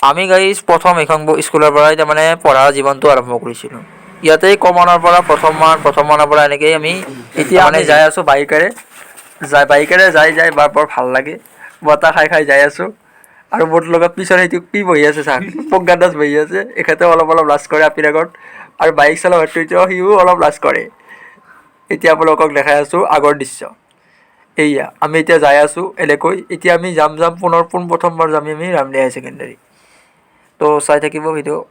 আমি গাইজ প্ৰথম এখন স্কুলৰ পৰাই তাৰমানে পঢ়াৰ জীৱনটো আৰম্ভ কৰিছিলোঁ। ইয়াতেই কমনৰ পৰা প্ৰথম মানৰ পৰা এনেকেই আমি এতিয়া আমি যাই আছোঁ বাইকেৰে যাই বৰ ভাল লাগে। বতাহ খাই যাই আছোঁ আৰু মোৰ লগত পিছৰ সেইটো কি বহি আছে চাওক, প্ৰজ্ঞান দাস বহি আছে। এখেতেও অলপ লাজ কৰে আপিৰ আগত আৰু বাইক চলোৱা হয়তো সিও অলপ লাজ কৰে। এতিয়া আপোনালোকক দেখাই আছোঁ আগৰ দৃশ্য। এইয়া আমি এতিয়া যাই আছোঁ এনেকৈ। এতিয়া আমি যাম প্ৰথমবাৰ যাম আমি ৰামদিয়া হাই ছেকেণ্ডাৰী। তো চাই থাকিব ভিডিঅ',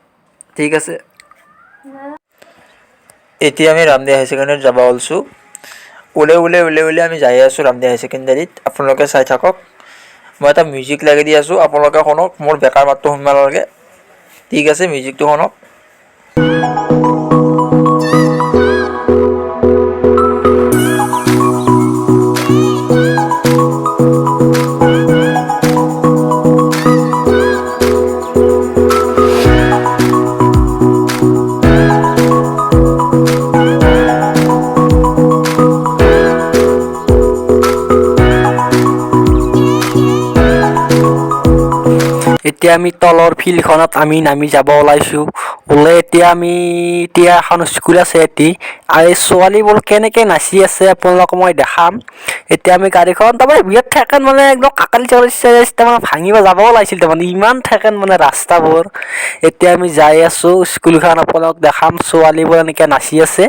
ঠিক আছে। এতিয়া আমি ৰামদিয়া হাই ছেকেণ্ডাৰীত যাব ওলছোঁ। ওলাই আমি যাই আছোঁ ৰামদিয়া হাই ছেকেণ্ডাৰীত। আপোনালোকে চাই থাকক। মই এটা মিউজিক লাগি দি আছোঁ, আপোনালোকে শুনক। মোৰ বেকাৰ মাতটো শুনিব নালাগে, ঠিক আছে। মিউজিকটো শুনক। এতিয়া আমি তলৰ ফিল্ডখনত আমি নামি যাব ওলাইছোঁ। এতিয়া এখন স্কুল আছে আৰু এই ছোৱালীবোৰ কেনেকৈ নাচি আছে আপোনালোকক মই দেখাম। এতিয়া আমি গাড়ীখন তাৰমানে বিৰাট ঠেকেন মানে একদম কাকালি তাৰমানে ভাঙিব যাব ওলাইছিল তাৰমানে ইমান ঠেকেন মানে ৰাস্তাবোৰ। এতিয়া আমি যাই আছোঁ স্কুলখন আপোনালোকক দেখাম। ছোৱালীবোৰ এনেকৈ নাচি আছে,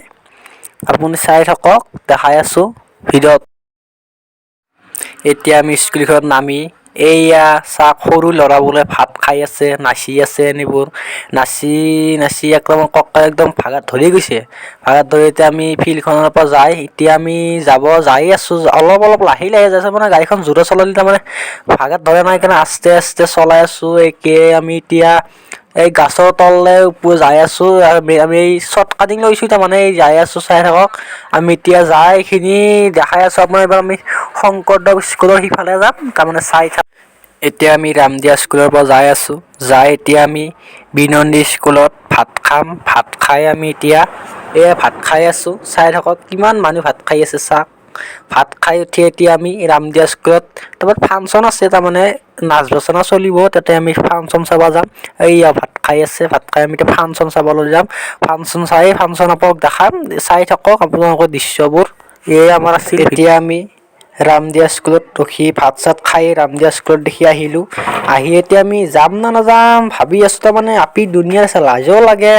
আপুনি চাই থাকক, দেখাই আছোঁ ভিডিঅ'ত। এতিয়া আমি স্কুলখনত নামি এইয়া চাওক সৰু ল'ৰাবোৰে ভাত খাই আছে, নাচি আছে। এনেবোৰ নাচি একদম ভাগাত ধৰি গৈছে। ভাগাত ধৰি এতিয়া আমি ফিল্ডখনৰ পৰা এতিয়া আমি যাই আছোঁ। অলপ লাহে যাই আছোঁ, মানে গাড়ীখন জোৰে চলালে তাৰমানে ভাগাত ধৰা নাই কাৰণে আস্তে চলাই আছোঁ। আমি এতিয়া এই গাছৰ তললৈ যাই আছোঁ। আমি এই শ্বৰ্ট কাটিং লৈছোঁ তাৰমানে যাই আছোঁ, চাই থাকক। আমি এতিয়া এইখিনি দেখাই আছোঁ আপোনাৰ। এইবাৰ আমি শংকৰদেৱ স্কুলৰ সিফালে যাম তাৰমানে চাই থাক। এতিয়া আমি ৰামদিয়া স্কুলৰ পৰা যাই আছোঁ। এতিয়া আমি বিনন্দী স্কুলত ভাত খাম। ভাত খাই আমি এতিয়া ভাত খাই আছোঁ, চাই থাকক। কিমান মানুহ ভাত খাই আছে চাওক। ভাত খাই উঠি এতিয়া আমি ৰামদিয়া স্কুলত তাৰমানে ফাংচন আছে, তাৰমানে নাচ বাচনা চলিব। তাতে আমি ফাংচন চাব যাম। এইয়া ভাত খাই আছে, ভাত খাই আমি এতিয়া ফাংচন চাবলৈ যাম। ফাংচন আপোনালোকক দেখাম, চাই থাকক আপোনালোকৰ দৃশ্যবোৰ। আমাৰ আছিল। এতিয়া আমি ৰামদিয়া স্কুলত ৰখি ভাত চাত খাই ৰামদিয়া স্কুলত দেখি আহিলোঁ। এতিয়া আমি যাম না নাযাম ভাবি আছোঁ। তাৰমানে আপি দুনিয়া আছে, লাজো লাগে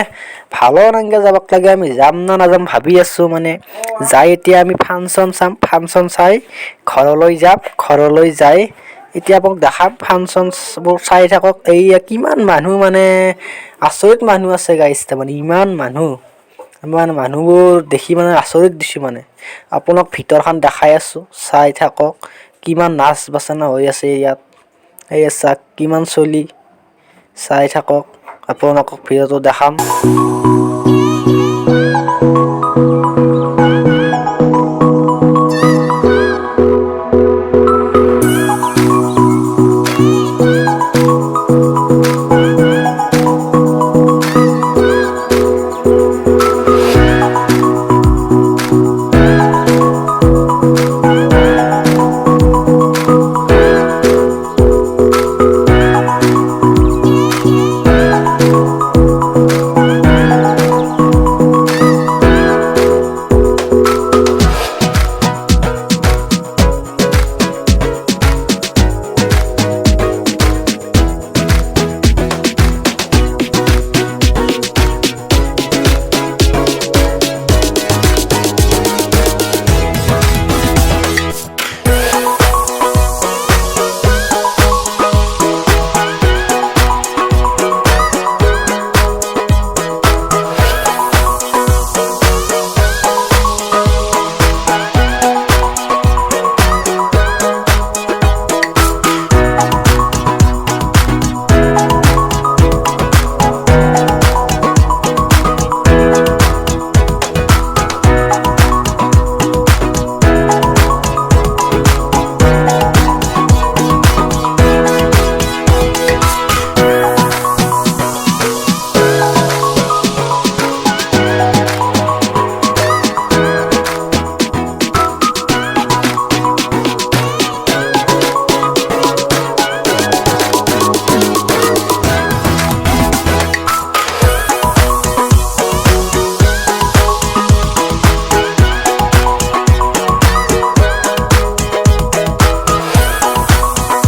ভালো নালাগে যাবক লাগে। আমি যাম না নাযাম ভাবি আছোঁ মানে। এতিয়া আমি ফাংচন চাম, ফাংচন চাই ঘৰলৈ যাম। ঘৰলৈ যাই এতিয়া আপোনাক দেখাম ফাংচনবোৰ, চাই থাকক। এইয়া কিমান মানুহ মানে আচৰিত মানুহ আছে গাইছ, তাৰমানে ইমান মানুহবোৰ দেখি মানে আচৰিত দিছোঁ মানে। আপোনাক ভিতৰখন দেখাই আছোঁ, চাই থাকক। কিমান নাচ বাচনা হৈ আছে ইয়াত। চাওক কিমান চলি, চাই থাকক। আপোনালোকক ভিডিঅ'টো দেখাম।